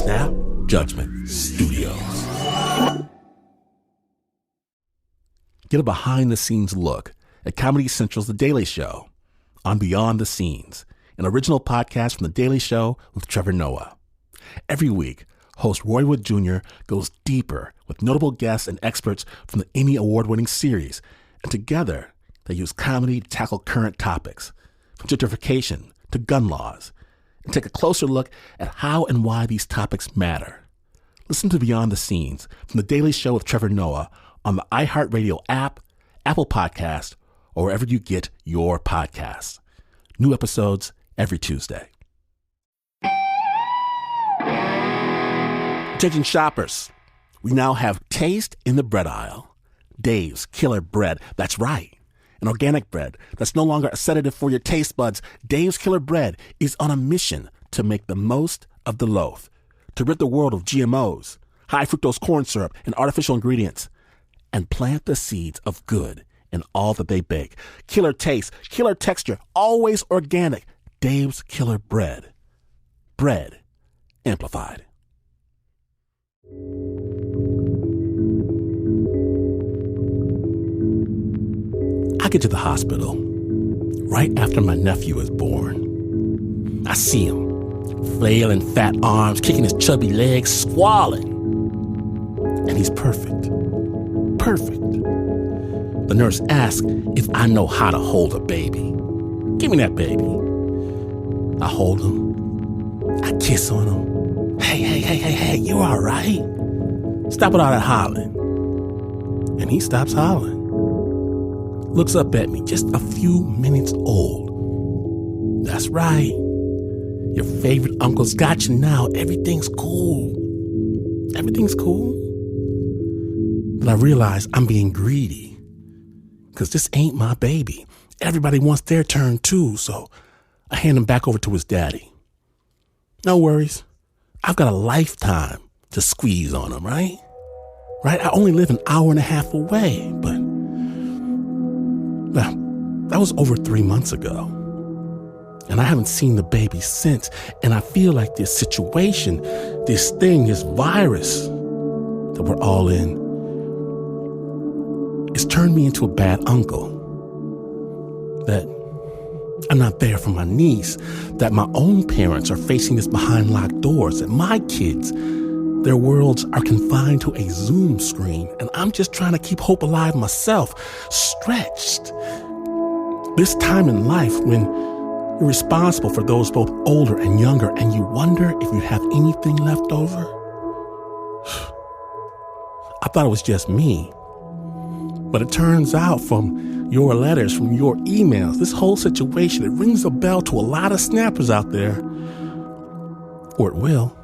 Snap Judgment Studios. Get a behind-the-scenes look at Comedy Central's The Daily Show on Beyond the Scenes, an original podcast from The Daily Show with Trevor Noah. Every week, host Roy Wood Jr. goes deeper with notable guests and experts from the Emmy Award-winning series, and together they use comedy to tackle current topics, from gentrification to gun laws, and take a closer look at how and why these topics matter. Listen to Beyond the Scenes from The Daily Show with Trevor Noah on the iHeartRadio app, Apple Podcast, or wherever you get your podcasts. New episodes every Tuesday. Attention shoppers, we now have taste in the bread aisle. Dave's Killer Bread, that's right. An organic bread that's no longer a sedative for your taste buds. Dave's Killer Bread is on a mission to make the most of the loaf, to rid the world of GMOs, high fructose corn syrup, and artificial ingredients, and plant the seeds of good in all that they bake. Killer taste, killer texture, always organic. Dave's Killer Bread. Bread amplified. I get to the hospital right after my nephew is born. I see him, flailing fat arms, kicking his chubby legs, squalling. And he's perfect. Perfect. The nurse asks if I know how to hold a baby. Give me that baby. I hold him. I kiss on him. Hey, you all right? Stop with all that hollering. And he stops hollering. Looks up at me, just a few minutes old. That's right. Your favorite uncle's got you now. Everything's cool. Everything's cool. But I realize I'm being greedy, because this ain't my baby. Everybody wants their turn too, so I hand him back over to his daddy. No worries. I've got a lifetime to squeeze on him, right? Right? I only live an hour and a half away, but well, that was over 3 months ago. And I haven't seen the baby since. And I feel like this situation, this thing, this virus that we're all in, it's turned me into a bad uncle. That I'm not there for my niece, that my own parents are facing this behind locked doors, that my kids, their worlds are confined to a Zoom screen, and I'm just trying to keep hope alive myself, stretched. This time in life when you're responsible for those both older and younger, and you wonder if you have anything left over. I thought it was just me. But it turns out from your letters, from your emails, this whole situation, it rings a bell to a lot of snappers out there. Or it will.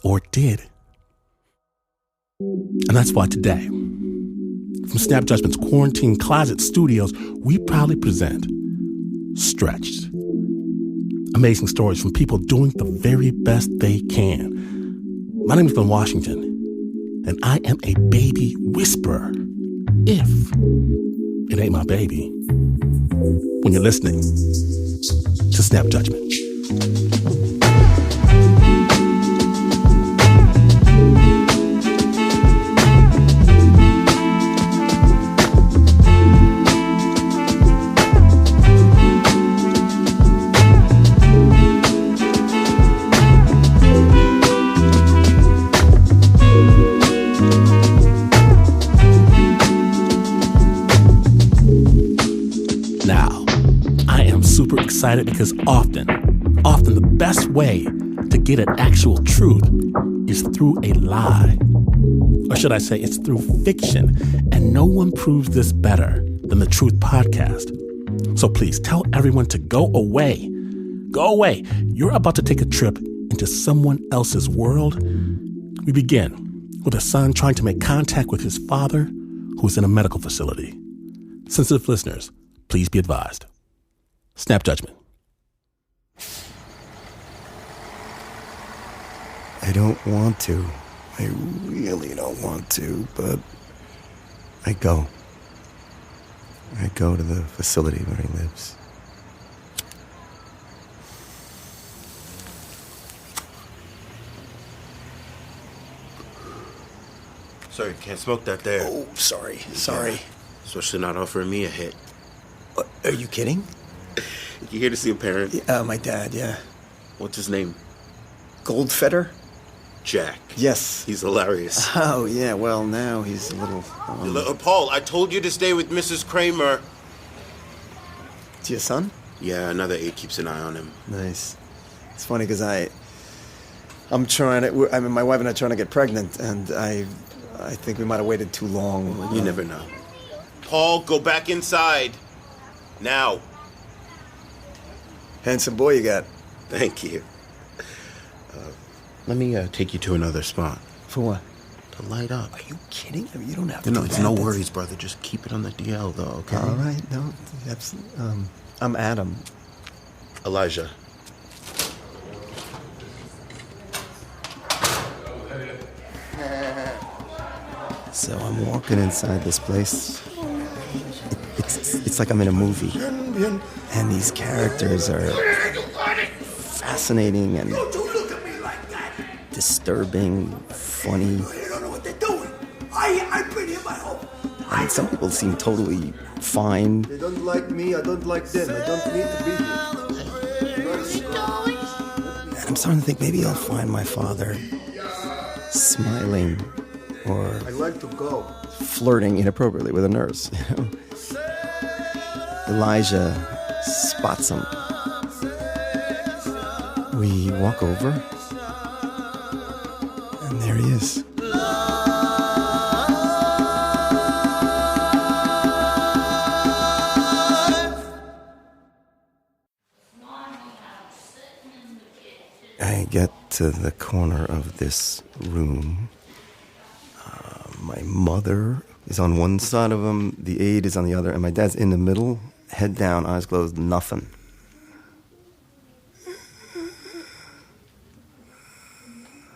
Or it did. And that's why today, from Snap Judgment's Quarantine Closet Studios, we proudly present Stretched. Amazing stories from people doing the very best they can. My name is Glenn Washington, and I am a baby whisperer. If it ain't my baby. When you're listening to Snap Judgment. Excited because often the best way to get at actual truth is through a lie. Or should I say it's through fiction. And no one proves this better than the Truth Podcast. So please tell everyone to go away. Go away. You're about to take a trip into someone else's world. We begin with a son trying to make contact with his father, who is in a medical facility. Sensitive listeners, please be advised. Snap Judgment. I don't want to. I really don't want to, but I go. I go to the facility where he lives. Sorry, can't smoke that there. Oh, sorry. Especially not offering me a hit. Are you kidding? You here to see a parent? My dad, yeah. What's his name? Goldfeder? Jack. Yes. He's hilarious. Oh, yeah, well, now he's a little... Paul, I told you to stay with Mrs. Kramer. It's your son? Yeah, another aide keeps an eye on him. Nice. It's funny because I'm trying to... my wife and I are trying to get pregnant, and I think we might have waited too long. Well, you never know. Paul, go back inside. Now. Handsome boy you got. Thank you. Let me take you to another spot. For what? To light up. Are you kidding? I mean, you don't have to No, do it's that. no worries, brother. Just keep it on the DL, though, okay? All right, no, I'm Adam. Elijah. So I'm walking inside this place. It's like I'm in a movie. And these characters are fascinating and disturbing, funny. You don't know what they're doing. I've been here my whole life. And some people seem totally fine. They don't like me, I don't like them. I don't need to be here. And I'm starting to think maybe I'll find my father smiling or I like to go. flirting inappropriately with a nurse. You know? Elijah spots him. We walk over, and there he is. I get to the corner of this room. My mother is on one side of him, the aide is on the other, and my dad's in the middle, head down, eyes closed, nothing.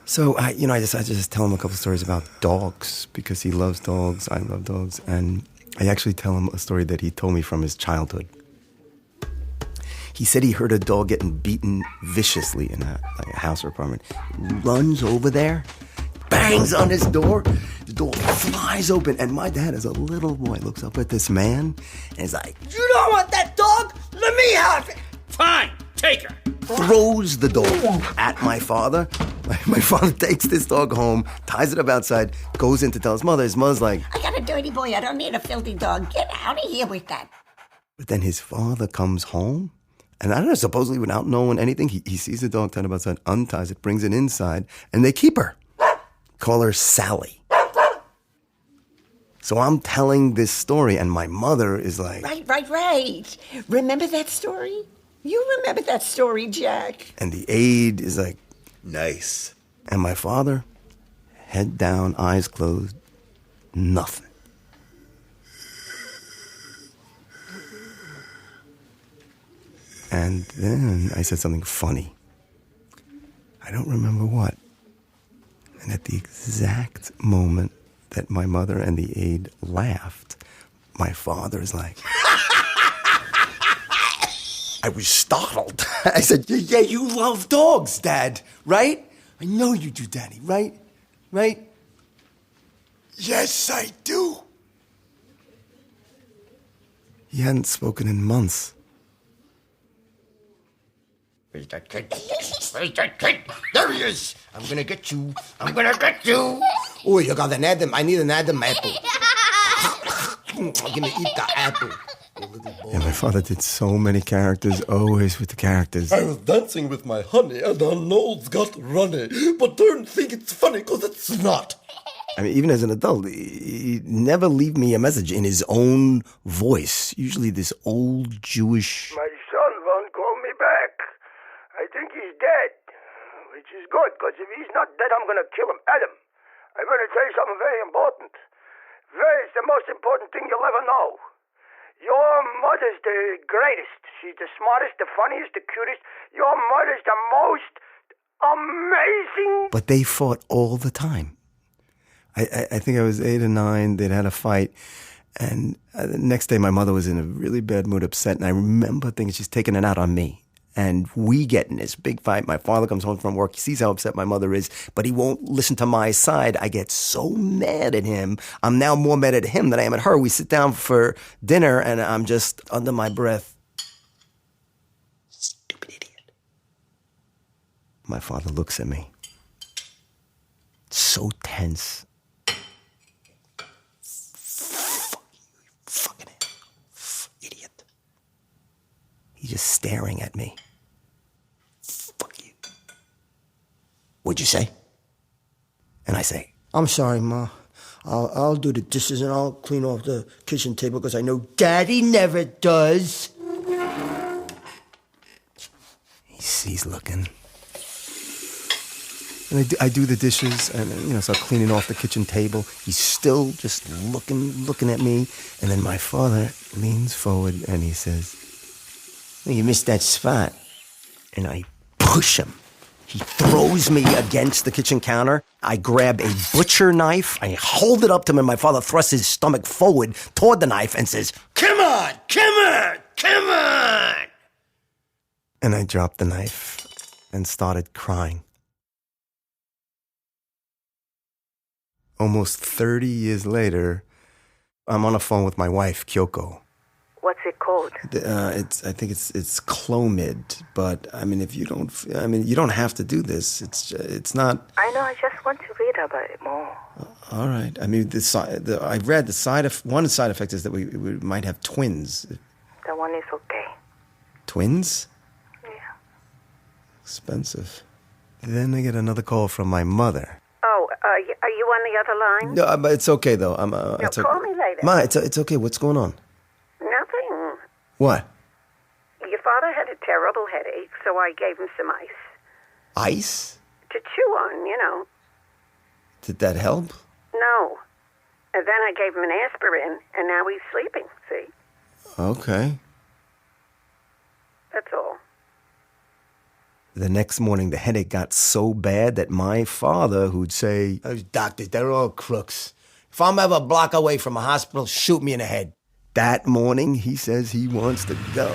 So I decided to just tell him a couple stories about dogs because he loves dogs, I love dogs, and I actually tell him a story that he told me from his childhood. He said he heard a dog getting beaten viciously in a house or apartment. Runs over there, bangs on his door. The door flies open, and my dad, as a little boy, looks up at this man and is like, "You don't want that dog? Let me have it." Fine, take her. Throws the dog at my father. My father takes this dog home, ties it up outside, goes in to tell his mother. His mother's like, I got a dirty boy. I don't need a filthy dog. Get out of here with that. but then his father comes home, and I don't know, supposedly without knowing anything, he sees the dog tied up outside, unties it, brings it inside, and they keep her. Call her Sally. So I'm telling this story, and my mother is like... Right. Remember that story? You remember that story, Jack. And the aide is like... Nice. And my father, head down, eyes closed, nothing. And then I said something funny. I don't remember what. And at the exact moment that my mother and the aide laughed, my father's like... I was startled. I said, yeah, you love dogs, Dad, right? I know you do, Daddy, right? Right? Yes, I do. He hadn't spoken in months. Where's that kid? Where's that kid? There he is! I'm gonna get you. I'm gonna get you! Oh, you got an Adam. I need an Adam apple. I'm gonna eat the apple. Yeah, my father did so many characters, always with the characters. I was dancing with my honey and her nose got runny, but don't think it's funny because it's not. I mean, even as an adult, he'd never leave me a message in his own voice. Usually this old Jewish... My son won't call me back. I think he's dead, which is good, because if he's not dead, I'm going to kill him. Adam, I'm going to tell you something very important. It's the most important thing you'll ever know. Your mother's the greatest. She's the smartest, the funniest, the cutest. Your mother's the most amazing. But they fought all the time. I think I was 8 or 9. They'd had a fight. And the next day, my mother was in a really bad mood, upset. And I remember thinking she's taking it out on me. And we get in this big fight. My father comes home from work. He sees how upset my mother is, but he won't listen to my side. I get so mad at him. I'm now more mad at him than I am at her. We sit down for dinner, and I'm just under my breath. Stupid idiot. My father looks at me. So tense. Fucking idiot. He's just staring at me. Fuck you. What'd you say? And I say, I'm sorry, Ma. I'll do the dishes and I'll clean off the kitchen table because I know Daddy never does. he's looking. And I do the dishes and, start cleaning off the kitchen table. He's still just looking at me. And then my father leans forward and he says, "You missed that spot." And I push him. He throws me against the kitchen counter. I grab a butcher knife. I hold it up to him, and my father thrusts his stomach forward toward the knife and says, "Come on, come on, come on!" And I dropped the knife and started crying. Almost 30 years later, I'm on the phone with my wife, Kyoko. What's it called? I think it's Clomid, but you don't have to do this. It's not. I know. I just want to read about it more. All right. I read one side effect is that we might have twins. That one is okay. Twins? Yeah. Expensive. Then I get another call from my mother. Oh, are you on the other line? No, but it's okay though. Call me later. Ma, it's okay. What's going on? Nothing. What? Your father had a terrible headache, so I gave him some ice. Ice? To chew on, Did that help? No. And then I gave him an aspirin, and now he's sleeping, see? Okay. That's all. The next morning, the headache got so bad that my father, who'd say, "Those doctors, they're all crooks. If I'm ever a block away from a hospital, shoot me in the head." That morning, he says he wants to go.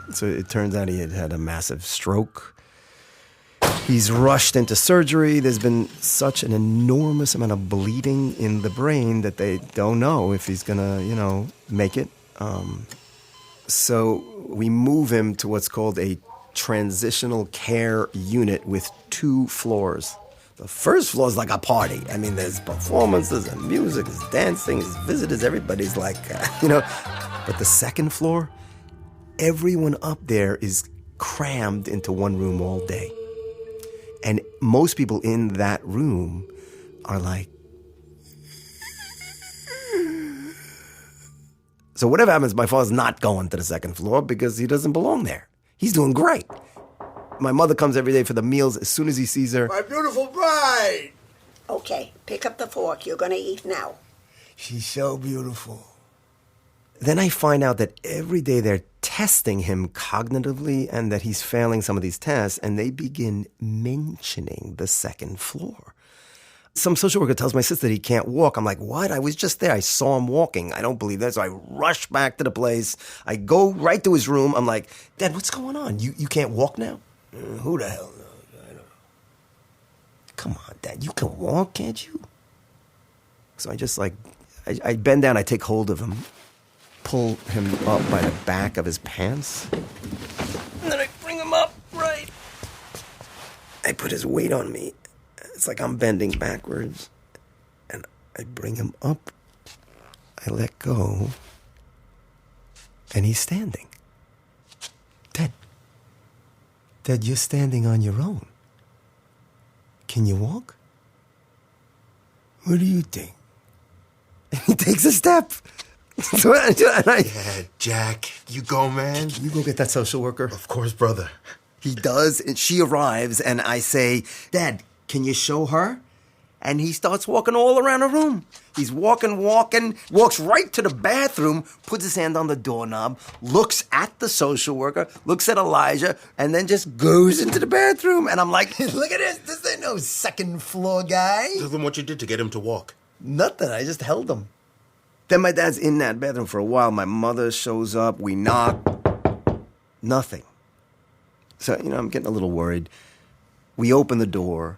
So it turns out he had a massive stroke. He's rushed into surgery. There's been such an enormous amount of bleeding in the brain that they don't know if he's going to, make it. So we move him to what's called a transitional care unit with 2 floors. The first floor is like a party. There's performances and music, there's dancing, there's visitors, everybody's like, But the second floor, everyone up there is crammed into one room all day. And most people in that room are like, so whatever happens, my father's not going to the second floor because he doesn't belong there. He's doing great. My mother comes every day for the meals. As soon as he sees her, My beautiful bride! Okay, pick up the fork. You're going to eat now. She's so beautiful. then I find out that every day they're testing him cognitively and that he's failing some of these tests, and they begin mentioning the second floor. Some social worker tells my sister that he can't walk. I'm like, what? I was just there. I saw him walking. I don't believe that. So I rush back to the place. I go right to his room. I'm like, Dad, what's going on? You can't walk now? Who the hell knows? I don't know. Come on, Dad. You can walk, can't you? So I just I bend down. I take hold of him, pull him up by the back of his pants. And then I bring him up, right? I put his weight on me. It's like I'm bending backwards. And I bring him up. I let go. And he's standing. Dad, you're standing on your own. Can you walk? What do you think? And he takes a step. Yeah, Jack, you go, man. You go get that social worker. Of course, brother. He does, and she arrives, and I say, Dad, can you show her? And he starts walking all around the room. He's walking, walks right to the bathroom, puts his hand on the doorknob, looks at the social worker, looks at Elijah, and then just goes into the bathroom. And I'm like, look at this. This ain't no second floor guy. Tell them what you did to get him to walk. Nothing. I just held him. Then my dad's in that bathroom for a while. My mother shows up. We knock. Nothing. So, I'm getting a little worried. We open the door.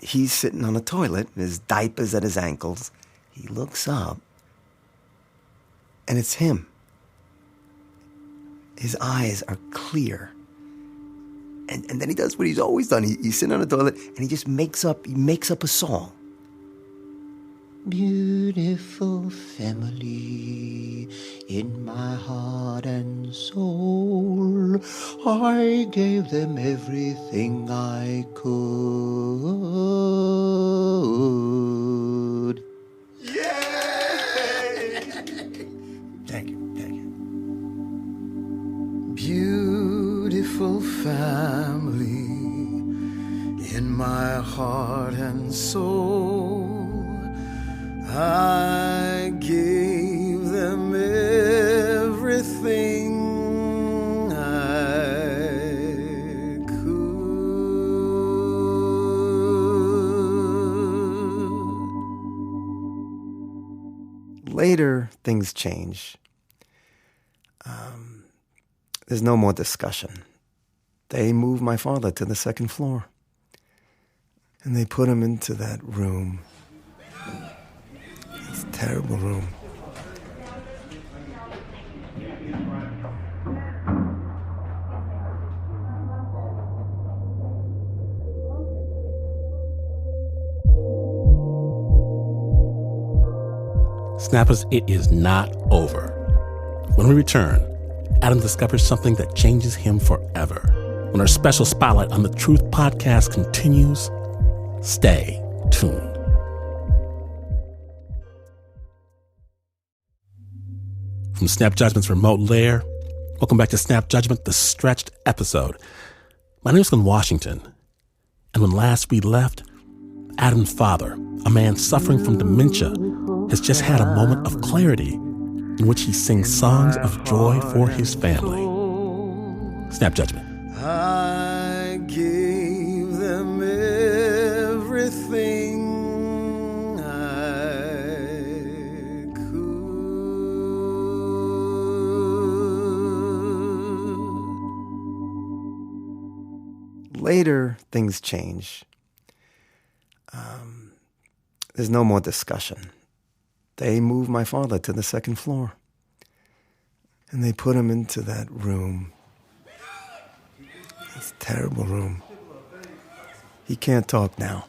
He's sitting on the toilet, his diaper's at his ankles. He looks up, and it's him. His eyes are clear. And then he does what he's always done. He's sitting on the toilet, and he just makes up a song. Beautiful family in my heart and soul, I gave them everything I could. Yay! Thank you. Beautiful family in my heart and soul, I gave them everything I could. Later, things change. There's no more discussion. They move my father to the second floor. And they put him into that room. It's a terrible room. Snappers, it is not over. When we return, Adam discovers something that changes him forever. When our special spotlight on the Truth Podcast continues, stay tuned. From Snap Judgment's remote lair, welcome back to Snap Judgment, the stretched episode. My name is Glenn Washington, and when last we left, Adam's father, a man suffering from dementia, has just had a moment of clarity in which he sings songs of joy for his family. Snap Judgment. I gave them everything I could. Later, things change. There's no more discussion. They move my father to the second floor. And they put him into that room. It's a terrible room. He can't talk now.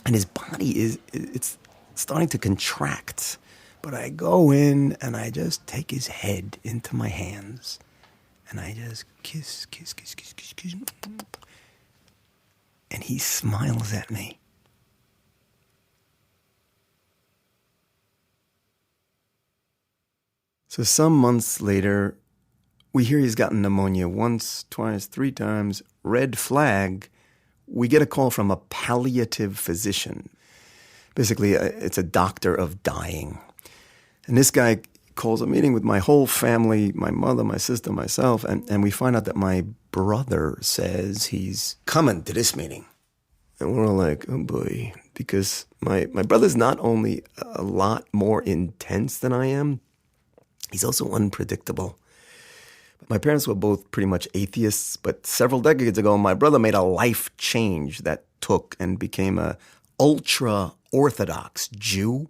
And his body it's starting to contract. But I go in and I just take his head into my hands. And I just kiss. And he smiles at me. So some months later, we hear he's gotten pneumonia once, twice, 3 times. Red flag. We get a call from a palliative physician. Basically, it's a doctor of dying. And this guy calls a meeting with my whole family, my mother, my sister, myself, and we find out that my brother says he's coming to this meeting. And we're all like, oh boy, because my brother's not only a lot more intense than I am, he's also unpredictable. My parents were both pretty much atheists, but several decades ago, my brother made a life change that took and became a ultra-Orthodox Jew.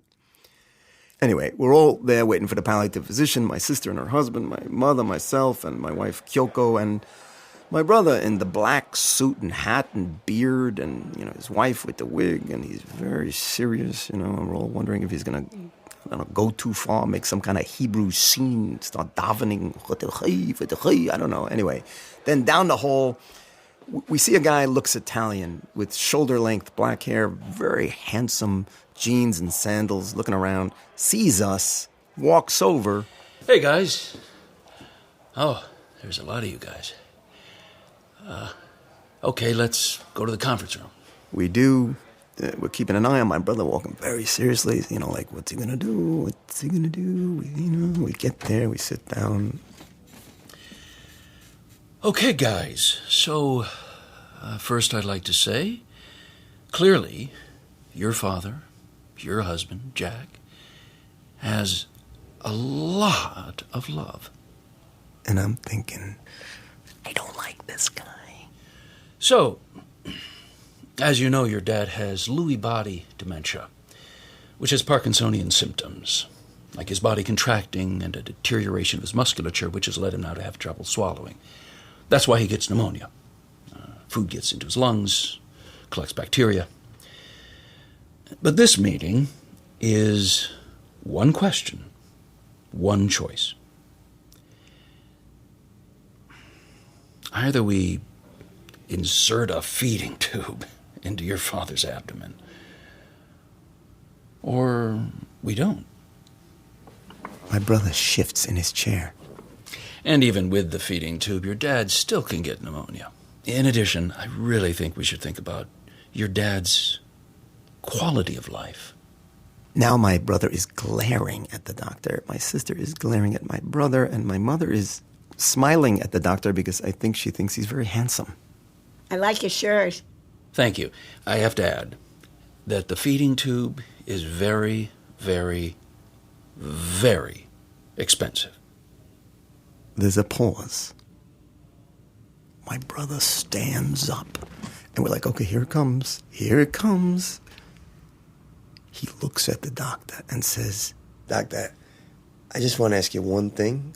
Anyway, we're all there waiting for the palliative physician, my sister and her husband, my mother, myself, and my wife Kyoko, and my brother in the black suit and hat and beard, and, his wife with the wig, and he's very serious, and we're all wondering if he's going to go too far, make some kind of Hebrew scene, start davening, I don't know. Anyway, then down the hall, we see a guy looks Italian with shoulder-length black hair, very handsome, jeans and sandals, looking around, sees us, walks over. Hey, guys. Oh, there's a lot of you guys. Okay, let's go to the conference room. We do. We're keeping an eye on my brother, walking very seriously, like, what's he gonna do? What's he gonna do? We get there, we sit down. Okay, guys, so first I'd like to say, clearly, your father, your husband, Jack, has a lot of love. And I'm thinking, I don't like this guy. So, as you know, your dad has Lewy body dementia, which has Parkinsonian symptoms, like his body contracting and a deterioration of his musculature, which has led him now to have trouble swallowing. That's why he gets pneumonia. Food gets into his lungs, collects bacteria. But this meeting is one question, one choice. Either we insert a feeding tube into your father's abdomen, or we don't. My brother shifts in his chair. And even with the feeding tube, your dad still can get pneumonia. In addition, I really think we should think about your dad's quality of life. Now my brother is glaring at the doctor. My sister is glaring at my brother, and my mother is smiling at the doctor because I think she thinks he's very handsome. I like your shirt. Thank you. I have to add that the feeding tube is very, very, very expensive. There's a pause. My brother stands up, and we're like, okay, here it comes. Here it comes. He looks at the doctor and says, Doctor, I just want to ask you one thing.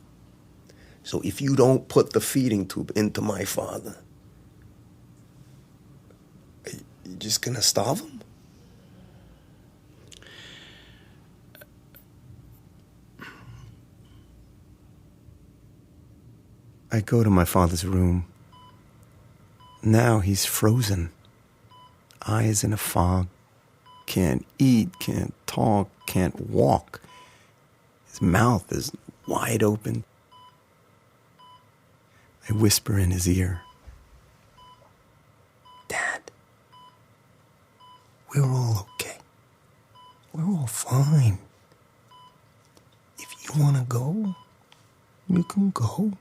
So if you don't put the feeding tube into my father, are you just going to starve him? I go to my father's room. Now he's frozen. Eyes in a fog. Can't eat, can't talk, can't walk. His mouth is wide open. I whisper in his ear, Dad, we're all okay. We're all fine. If you want to go, you can go.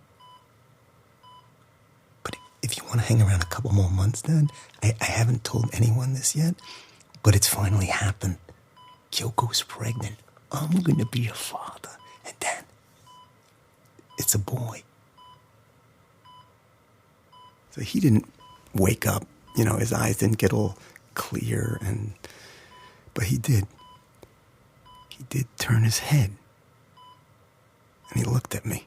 But if you want to hang around a couple more months, Dad, I haven't told anyone this yet, but it's finally happened. Kyoko's pregnant. I'm going to be a father. And Dad, it's a boy. So he didn't wake up, his eyes didn't get all clear, but he did. He did turn his head, and he looked at me.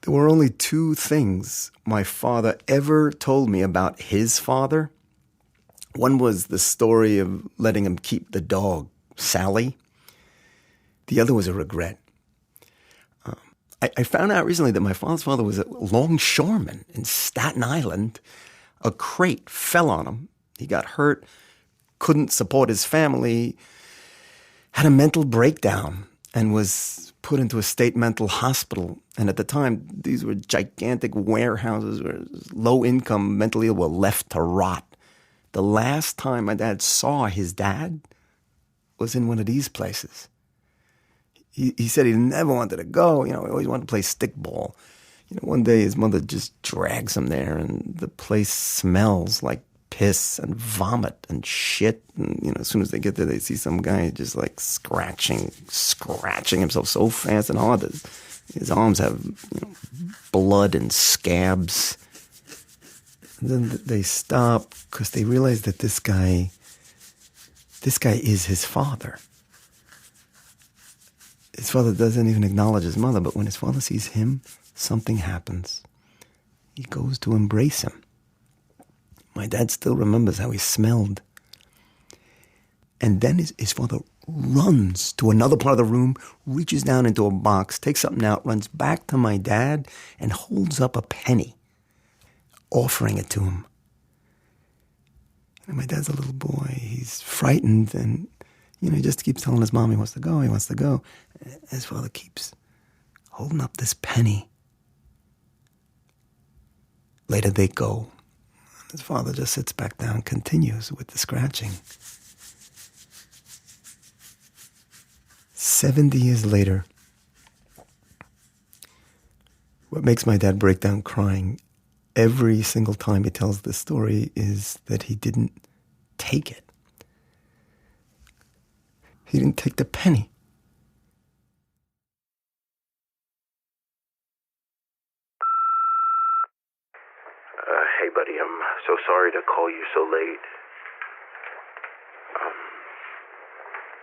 There were only two things my father ever told me about his father. One was the story of letting him keep the dog, Sally. The other was a regret. I found out recently that my father's father was a longshoreman in Staten Island. A crate fell on him. He got hurt, couldn't support his family, had a mental breakdown, and was put into a state mental hospital. And at the time, these were gigantic warehouses where low-income mentally ill were left to rot. The last time my dad saw his dad was in one of these places. He said he never wanted to go. He always wanted to play stickball. One day his mother just drags him there, and the place smells like piss and vomit and shit. And, as soon as they get there, they see some guy just like scratching himself so fast and hard that his arms have, blood and scabs. And then they stop because they realize that this guy is his father. His father doesn't even acknowledge his mother, but when his father sees him, something happens. He goes to embrace him. My dad still remembers how he smelled. And then his father runs to another part of the room, reaches down into a box, takes something out, runs back to my dad, and holds up a penny, offering it to him. And my dad's a little boy. He's frightened, and he just keeps telling his mom he wants to go, His father keeps holding up this penny. Later they go. His father just sits back down and continues with the scratching. 70 years later, what makes my dad break down crying every single time he tells this story is that he didn't take it. He didn't take the penny. Hey, buddy, I'm so sorry to call you so late.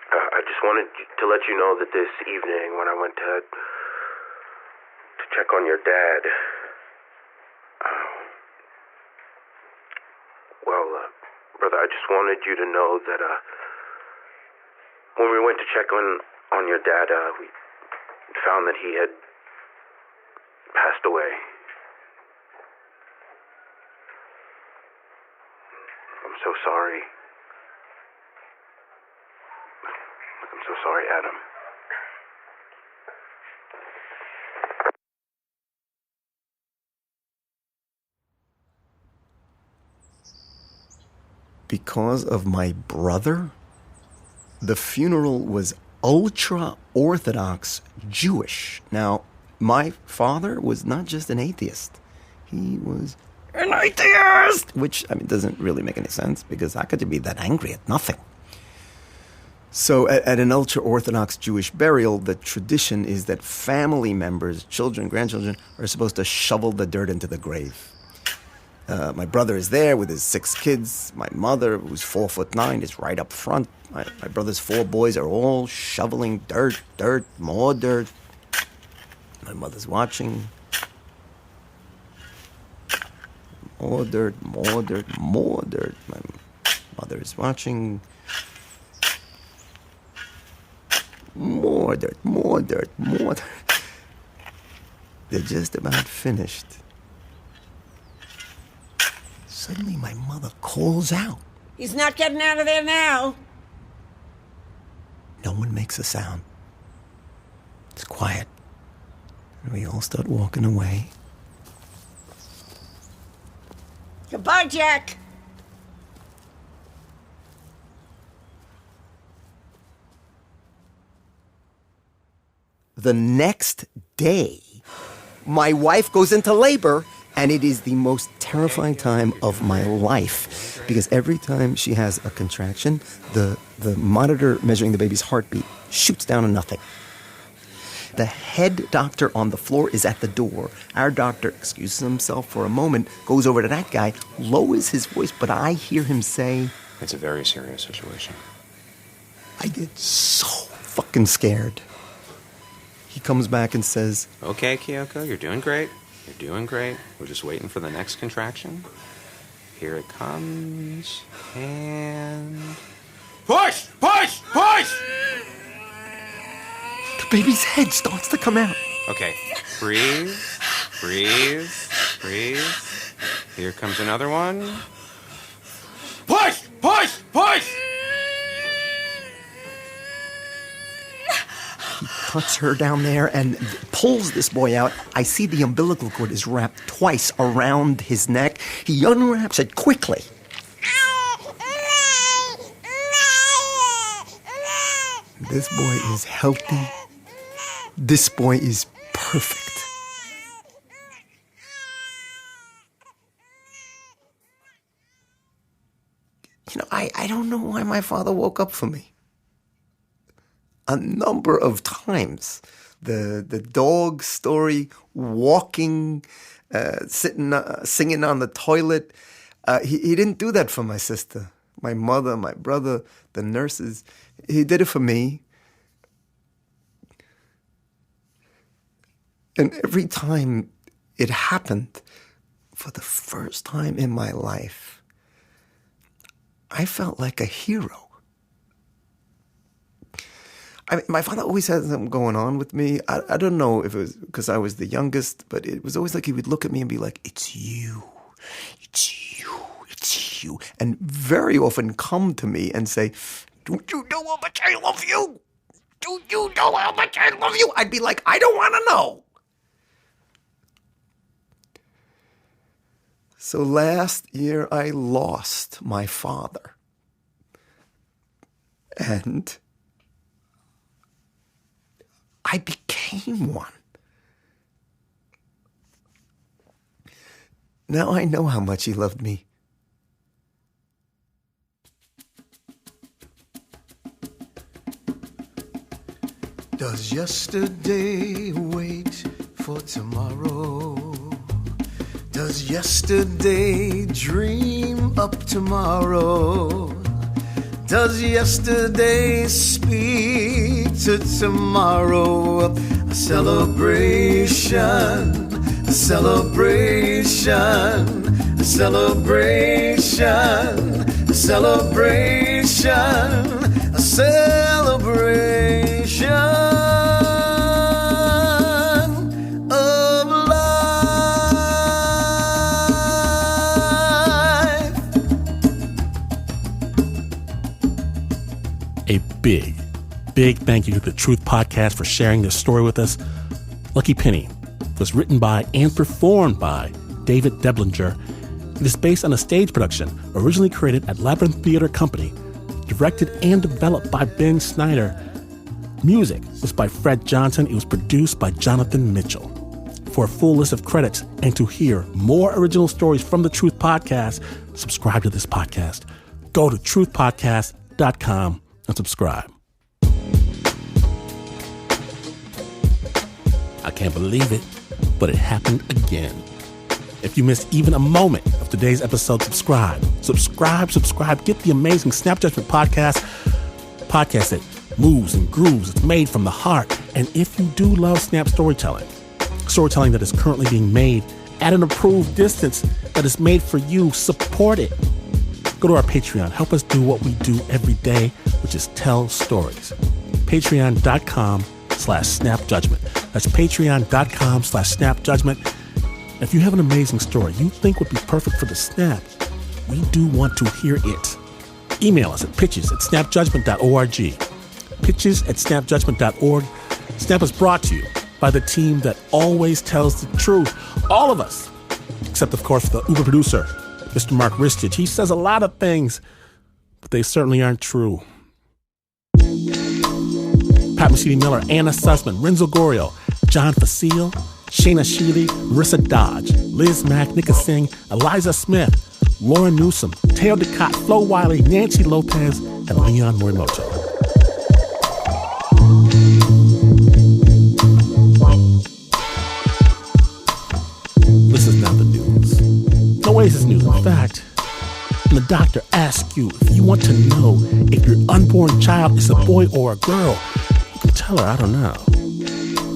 I just wanted to let you know that this evening when I went to check on your dad, brother, I just wanted you to know that when we went to check on your dad, we found that he had passed away. I'm so sorry. I'm so sorry, Adam. Because of my brother, the funeral was ultra-Orthodox Jewish. Now, my father was not just an atheist. He was an atheist! Which, doesn't really make any sense, because how could you be that angry at nothing? So at an ultra-Orthodox Jewish burial, the tradition is that family members, children, grandchildren, are supposed to shovel the dirt into the grave. My brother is there with his 6 kids. My mother, who's 4'9", is right up front. My brother's 4 boys are all shoveling dirt, more dirt. My mother's watching. More dirt. My mother is watching. More dirt. They're just about finished. Suddenly my mother calls out. He's not getting out of there now. No one makes a sound. It's quiet. And we all start walking away. Goodbye, Jack. The next day, my wife goes into labor, and it is the most terrifying time of my life, because every time she has a contraction, the monitor measuring the baby's heartbeat shoots down to nothing. The head doctor on the floor is at the door. Our doctor excuses himself for a moment, goes over to that guy, lowers his voice, but I hear him say, "It's a very serious situation." I get so fucking scared. He comes back and says, "Okay, Kyoko, you're doing great. You're doing great. We're just waiting for the next contraction. Here it comes. And... Push! Push! Push! The baby's head starts to come out. Okay, breathe. Breathe. Breathe. Here comes another one. Push! Push! Push! Cuts her down there and pulls this boy out. I see the umbilical cord is wrapped twice around his neck. He unwraps it quickly. This boy is healthy. This boy is perfect. I don't know why my father woke up for me. A number of times. The dog story, walking, sitting, singing on the toilet. He didn't do that for my sister, my mother, my brother, the nurses. He did it for me. And every time it happened, for the first time in my life, I felt like a hero. My father always had something going on with me. I don't know if it was because I was the youngest, but it was always like he would look at me and be like, "It's you. It's you. It's you." And very often come to me and say, "Don't you know how much I love you? Do you know how much I love you?" I'd be like, "I don't want to know." So last year I lost my father. And I became one. Now I know how much he loved me. Does yesterday wait for tomorrow? Does yesterday dream up tomorrow? Does yesterday speak to tomorrow? A celebration, a celebration, a celebration, a celebration, a celebration of life. A big thank you to the Truth Podcast for sharing this story with us. Lucky Penny was written by and performed by David Deblinger. It is based on a stage production originally created at Labyrinth Theater Company, directed and developed by Ben Snyder. Music was by Fred Johnson. It was produced by Jonathan Mitchell. For a full list of credits and to hear more original stories from the Truth Podcast, subscribe to this podcast. Go to truthpodcast.com and subscribe. I can't believe it, but it happened again. If you missed even a moment of today's episode, subscribe. Get the amazing Snap Judgment podcast that moves and grooves. It's made from the heart. And if you do love Snap storytelling that is currently being made at an approved distance that is made for you, support it. Go to our Patreon. Help us do what we do every day, which is tell stories. Patreon.com/snapjudgment. That's patreon.com/snapjudgment. If you have an amazing story you think would be perfect for the Snap, we do want to hear it. Email us at pitches@snapjudgment.org. Pitches@snapjudgment.org. Snap is brought to you by the team that always tells the truth. All of us. Except, of course, the Uber producer, Mr. Mark Ristich. He says a lot of things, but they certainly aren't true. Pat Mesiti-Miller, Anna Sussman, Renzo Gorio, John Facile, Shayna Sheely, Marissa Dodge, Liz Mack, Nika Singh, Eliza Smith, Lauren Newsom, Teo DeCott, Flo Wiley, Nancy Lopez, and Leon Morimoto. This is not the news. No way is this news. In fact, when the doctor asks you if you want to know if your unborn child is a boy or a girl, you can tell her, I don't know.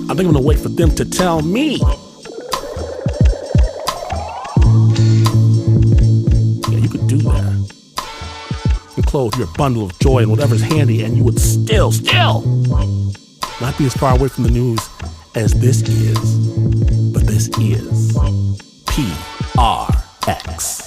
I think I'm going to wait for them to tell me. Yeah, you could do that. You clothe your bundle of joy in whatever's handy, and you would still not be as far away from the news as this is. But this is PRX.